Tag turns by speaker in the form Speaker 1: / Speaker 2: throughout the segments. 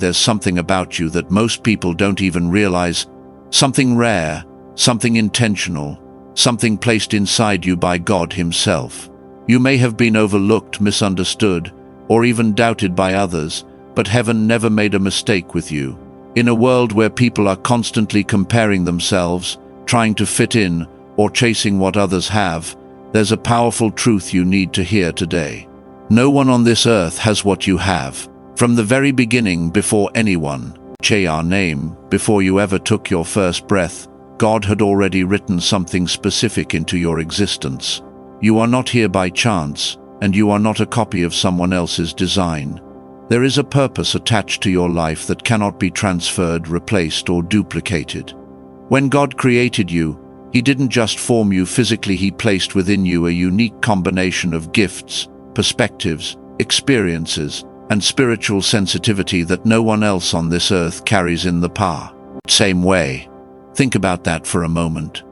Speaker 1: There's something about you that most people don't even realize. Something rare, something intentional, something placed inside you by God Himself. You may have been overlooked, misunderstood, or even doubted by others, but heaven never made a mistake with you. In a world where people are constantly comparing themselves, trying to fit in, or chasing what others have, there's a powerful truth you need to hear today. No one on this earth has what you have. From the very beginning, before anyone knew your name, before you ever took your first breath, God had already written something specific into your existence. You are not here by chance, and you are not a copy of someone else's design. There is a purpose attached to your life that cannot be transferred, replaced, or duplicated. When God created you, He didn't just form you physically, He placed within you a unique combination of gifts, perspectives, experiences, and spiritual sensitivity that no one else on this earth carries in the same way. Think about that for a moment.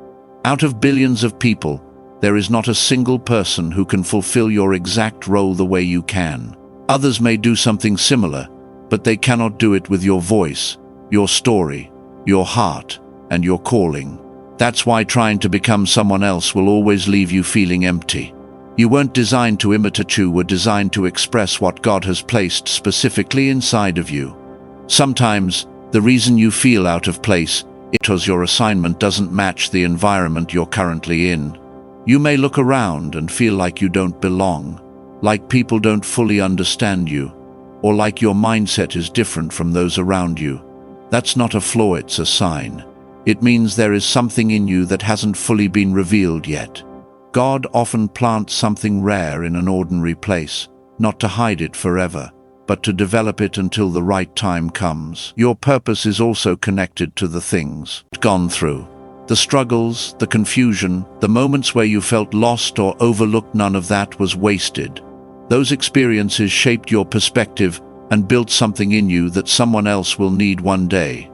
Speaker 1: Out of billions of people, there is not a single person who can fulfill your exact role the way you can. Others may do something similar, but they cannot do it with your voice, your story, your heart, and your calling. That's why trying to become someone else will always leave you feeling empty. You weren't designed to imitate, you were designed to express what God has placed specifically inside of you. Sometimes, the reason you feel out of place is because your assignment doesn't match the environment you're currently in. You may look around and feel like you don't belong, like people don't fully understand you, or like your mindset is different from those around you. That's not a flaw, it's a sign. It means there is something in you that hasn't fully been revealed yet. God often plants something rare in an ordinary place, not to hide it forever, but to develop it until the right time comes. Your purpose is also connected to the things you've gone through. The struggles, the confusion, the moments where you felt lost or overlooked, none of that was wasted. Those experiences shaped your perspective and built something in you that someone else will need one day.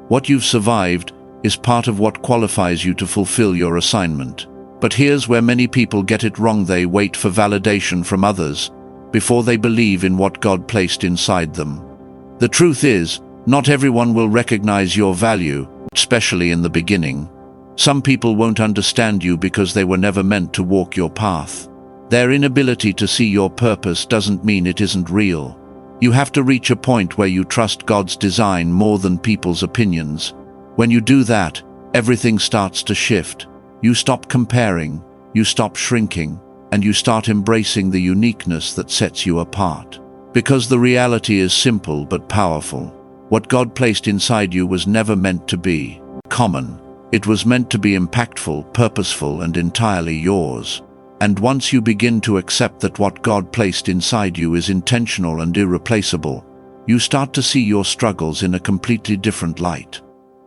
Speaker 1: What you've survived is part of what qualifies you to fulfill your assignment. But here's where many people get it wrong. They wait for validation from others before they believe in what God placed inside them. The truth is, not everyone will recognize your value, especially in the beginning. Some people won't understand you because they were never meant to walk your path. Their inability to see your purpose doesn't mean it isn't real. You have to reach a point where you trust God's design more than people's opinions. When you do that, everything starts to shift. You stop comparing, you stop shrinking, and you start embracing the uniqueness that sets you apart. Because the reality is simple but powerful. What God placed inside you was never meant to be common. It was meant to be impactful, purposeful, and entirely yours. And once you begin to accept that what God placed inside you is intentional and irreplaceable, you start to see your struggles in a completely different light.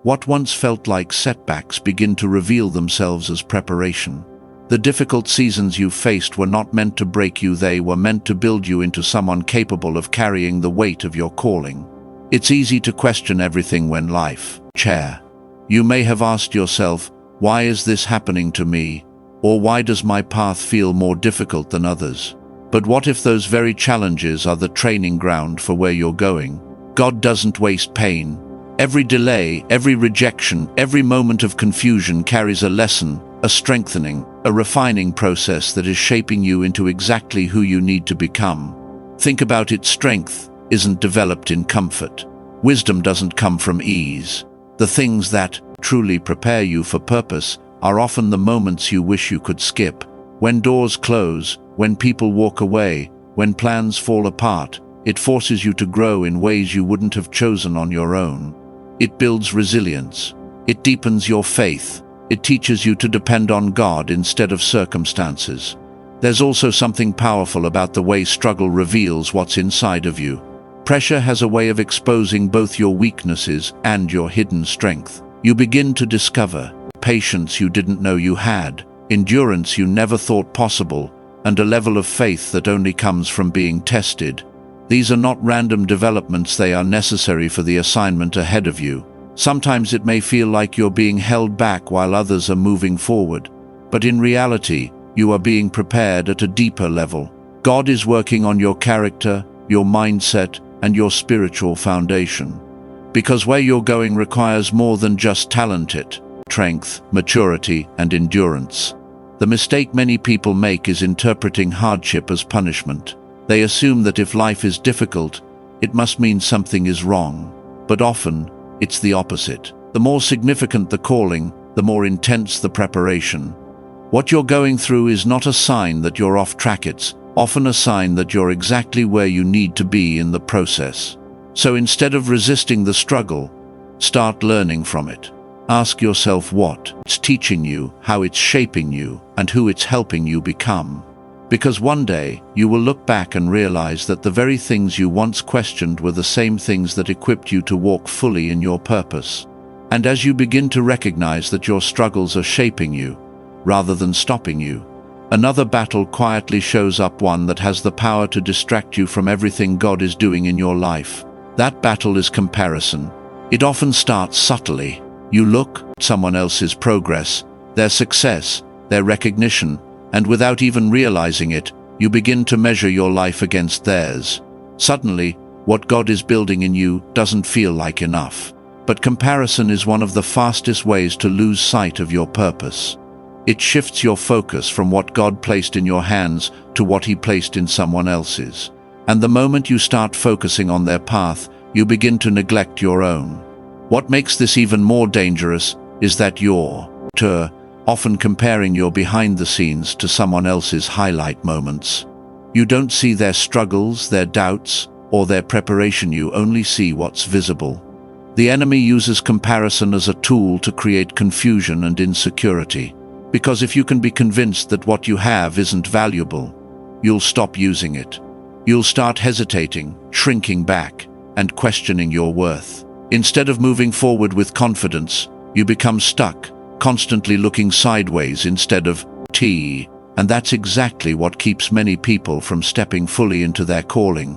Speaker 1: What once felt like setbacks begin to reveal themselves as preparation. The difficult seasons you faced were not meant to break you, they were meant to build you into someone capable of carrying the weight of your calling. It's easy to question everything when life chair. You may have asked yourself, why is this happening to me? Or why does my path feel more difficult than others? But what if those very challenges are the training ground for where you're going? God doesn't waste pain. Every delay, every rejection, every moment of confusion carries a lesson, a strengthening, a refining process that is shaping you into exactly who you need to become. Think about it, strength isn't developed in comfort. Wisdom doesn't come from ease. The things that truly prepare you for purpose are often the moments you wish you could skip. When doors close, when people walk away, when plans fall apart, it forces you to grow in ways you wouldn't have chosen on your own. It builds resilience. It deepens your faith. It teaches you to depend on God instead of circumstances. There's also something powerful about the way struggle reveals what's inside of you. Pressure has a way of exposing both your weaknesses and your hidden strength. You begin to discover patience you didn't know you had, endurance you never thought possible, and a level of faith that only comes from being tested. These are not random developments, they are necessary for the assignment ahead of you. Sometimes it may feel like you're being held back while others are moving forward, but in reality, you are being prepared at a deeper level. God is working on your character, your mindset, and your spiritual foundation. Because where you're going requires more than just talent, strength, maturity, and endurance. The mistake many people make is interpreting hardship as punishment. They assume that if life is difficult, it must mean something is wrong. But often, it's the opposite. The more significant the calling, the more intense the preparation. What you're going through is not a sign that you're off track, it's often a sign that you're exactly where you need to be in the process. So instead of resisting the struggle, start learning from it. Ask yourself what it's teaching you, how it's shaping you, and who it's helping you become. Because one day, you will look back and realize that the very things you once questioned were the same things that equipped you to walk fully in your purpose. And as you begin to recognize that your struggles are shaping you, rather than stopping you, another battle quietly shows up, one that has the power to distract you from everything God is doing in your life. That battle is comparison. It often starts subtly. You look at someone else's progress, their success, their recognition, and without even realizing it, you begin to measure your life against theirs. Suddenly, what God is building in you doesn't feel like enough. But comparison is one of the fastest ways to lose sight of your purpose. It shifts your focus from what God placed in your hands to what He placed in someone else's. And the moment you start focusing on their path, you begin to neglect your own. What makes this even more dangerous is that you're often comparing your behind the scenes to someone else's highlight moments. You don't see their struggles, their doubts, or their preparation. You only see what's visible. The enemy uses comparison as a tool to create confusion and insecurity. Because if you can be convinced that what you have isn't valuable, you'll stop using it. You'll start hesitating, shrinking back, and questioning your worth. Instead of moving forward with confidence, you become stuck, constantly looking sideways instead of and that's exactly what keeps many people from stepping fully into their calling.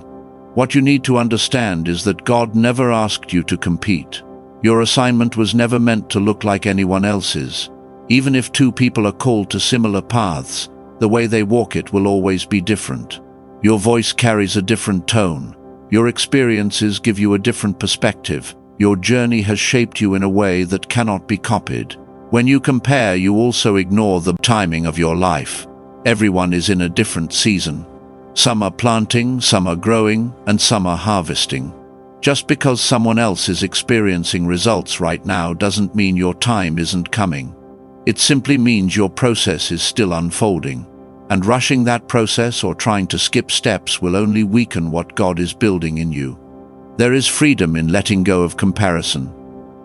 Speaker 1: What you need to understand is that God never asked you to compete. Your assignment was never meant to look like anyone else's. Even if two people are called to similar paths, the way they walk it will always be different. Your voice carries a different tone. Your experiences give you a different perspective. Your journey has shaped you in a way that cannot be copied. When you compare, you also ignore the timing of your life. Everyone is in a different season. Some are planting, some are growing, and some are harvesting. Just because someone else is experiencing results right now doesn't mean your time isn't coming. It simply means your process is still unfolding. And rushing that process or trying to skip steps will only weaken what God is building in you. There is freedom in letting go of comparison.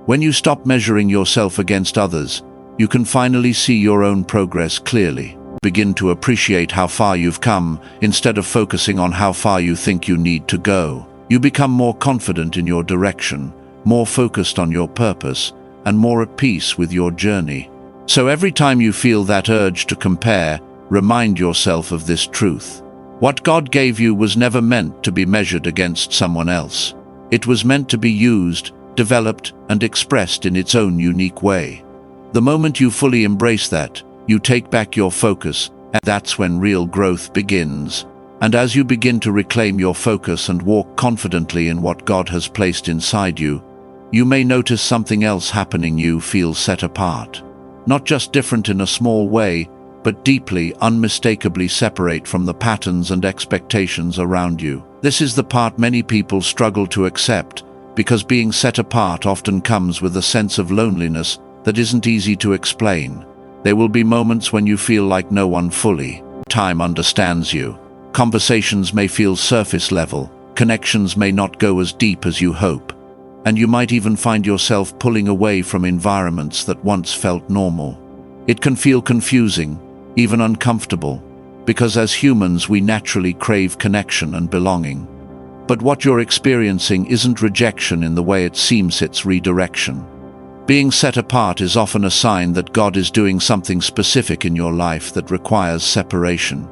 Speaker 1: When you stop measuring yourself against others, you can finally see your own progress clearly. Begin to appreciate how far you've come, instead of focusing on how far you think you need to go. You become more confident in your direction, more focused on your purpose, and more at peace with your journey. So every time you feel that urge to compare, remind yourself of this truth. What God gave you was never meant to be measured against someone else. It was meant to be used, developed, and expressed in its own unique way. The moment you fully embrace that, you take back your focus, and that's when real growth begins. And as you begin to reclaim your focus and walk confidently in what God has placed inside you, you may notice something else happening. You feel set apart. Not just different in a small way, but deeply, unmistakably separate from the patterns and expectations around you. This is the part many people struggle to accept, because being set apart often comes with a sense of loneliness that isn't easy to explain. There will be moments when you feel like no one fully understands you. Conversations may feel surface level, connections may not go as deep as you hope, and you might even find yourself pulling away from environments that once felt normal. It can feel confusing, even uncomfortable, because as humans we naturally crave connection and belonging. But what you're experiencing isn't rejection in the way it seems, it's redirection. Being set apart is often a sign that God is doing something specific in your life that requires separation.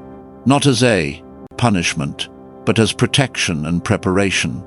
Speaker 1: Not as a punishment, but as protection and preparation.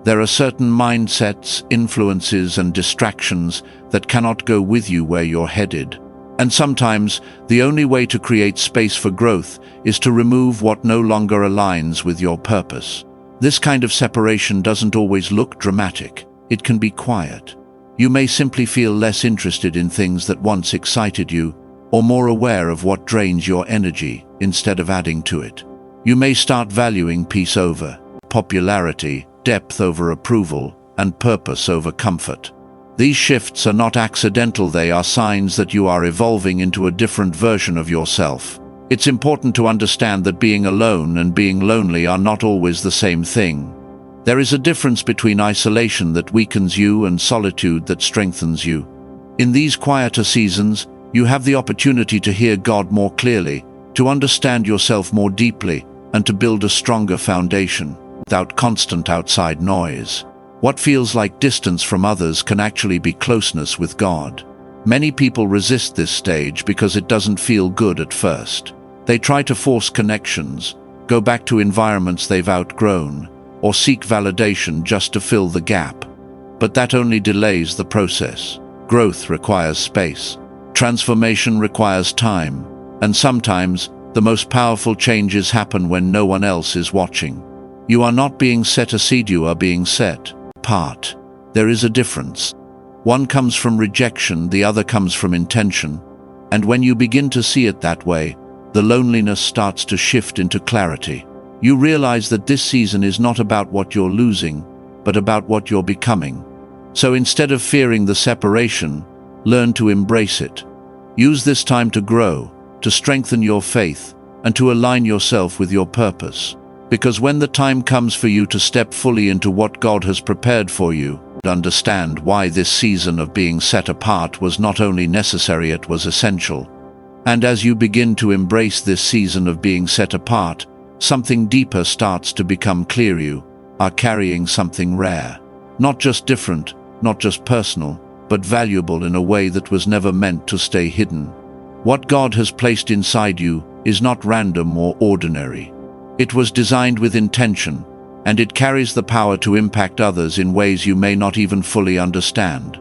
Speaker 1: There are certain mindsets, influences, and distractions that cannot go with you where you're headed. And sometimes, the only way to create space for growth is to remove what no longer aligns with your purpose. This kind of separation doesn't always look dramatic. It can be quiet. You may simply feel less interested in things that once excited you, or more aware of what drains your energy instead of adding to it. You may start valuing peace over popularity, depth over approval, and purpose over comfort. These shifts are not accidental. They are signs that you are evolving into a different version of yourself. It's important to understand that being alone and being lonely are not always the same thing. There is a difference between isolation that weakens you and solitude that strengthens you. In these quieter seasons, you have the opportunity to hear God more clearly, to understand yourself more deeply, and to build a stronger foundation without constant outside noise. What feels like distance from others can actually be closeness with God. Many people resist this stage because it doesn't feel good at first. They try to force connections, go back to environments they've outgrown, or seek validation just to fill the gap. But that only delays the process. Growth requires space. Transformation requires time. And sometimes, the most powerful changes happen when no one else is watching. You are not being set aside, you are being set apart. There is a difference. One comes from rejection, the other comes from intention. And when you begin to see it that way, the loneliness starts to shift into clarity. You realize that this season is not about what you're losing, but about what you're becoming. So instead of fearing the separation, learn to embrace it. Use this time to grow, to strengthen your faith, and to align yourself with your purpose. Because when the time comes for you to step fully into what God has prepared for you, understand why this season of being set apart was not only necessary, it was essential. And as you begin to embrace this season of being set apart, something deeper starts to become clear. You are carrying something rare. Not just different, not just personal, but valuable in a way that was never meant to stay hidden. What God has placed inside you is not random or ordinary. It was designed with intention, and it carries the power to impact others in ways you may not even fully understand.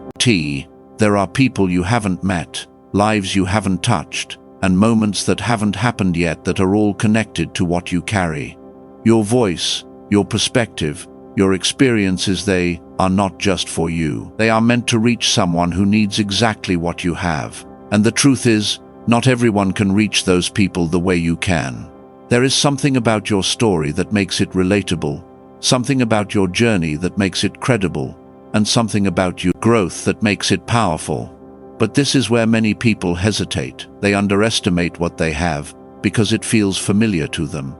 Speaker 1: There are people you haven't met, lives you haven't touched, and moments that haven't happened yet that are all connected to what you carry. Your voice, your perspective, your experiences, they are not just for you. They are meant to reach someone who needs exactly what you have. And the truth is, not everyone can reach those people the way you can. There is something about your story that makes it relatable, something about your journey that makes it credible, and something about your growth that makes it powerful. But this is where many people hesitate. They underestimate what they have because it feels familiar to them.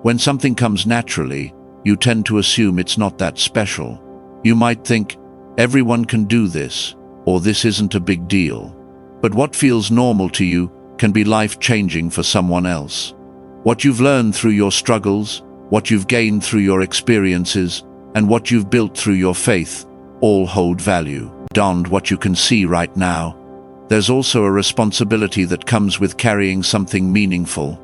Speaker 1: When something comes naturally, you tend to assume it's not that special. You might think, everyone can do this, or this isn't a big deal. But what feels normal to you can be life-changing for someone else. What you've learned through your struggles, what you've gained through your experiences, and what you've built through your faith, all hold value. Beyond what you can see right now, there's also a responsibility that comes with carrying something meaningful.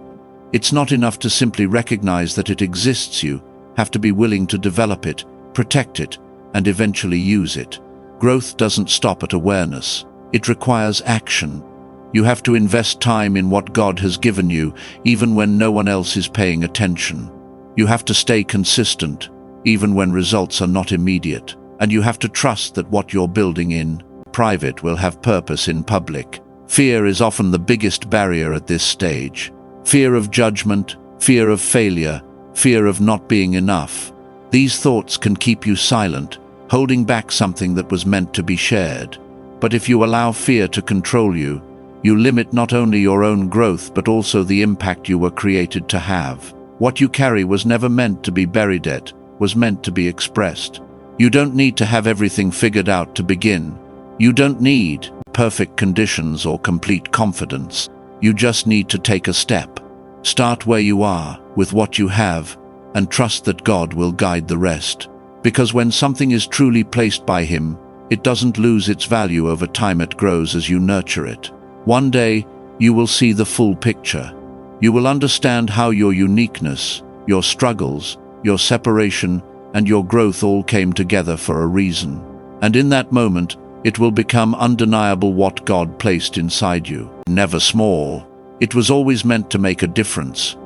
Speaker 1: It's not enough to simply recognize that it exists. You have to be willing to develop it, protect it, and eventually use it. Growth doesn't stop at awareness. It requires action. You have to invest time in what God has given you, even when no one else is paying attention. You have to stay consistent, even when results are not immediate. And you have to trust that what you're building in private will have purpose in public. Fear is often the biggest barrier at this stage. Fear of judgment, fear of failure, fear of not being enough. These thoughts can keep you silent, holding back something that was meant to be shared. But if you allow fear to control you, you limit not only your own growth but also the impact you were created to have. What you carry was never meant to be buried, it was meant to be expressed. You don't need to have everything figured out to begin. You don't need perfect conditions or complete confidence. You just need to take a step. Start where you are, with what you have, and trust that God will guide the rest. Because when something is truly placed by Him, it doesn't lose its value over time. It grows as you nurture it. One day, you will see the full picture. You will understand how your uniqueness, your struggles, your separation, and your growth all came together for a reason. And in that moment, it will become undeniable what God placed inside you. Never small. It was always meant to make a difference,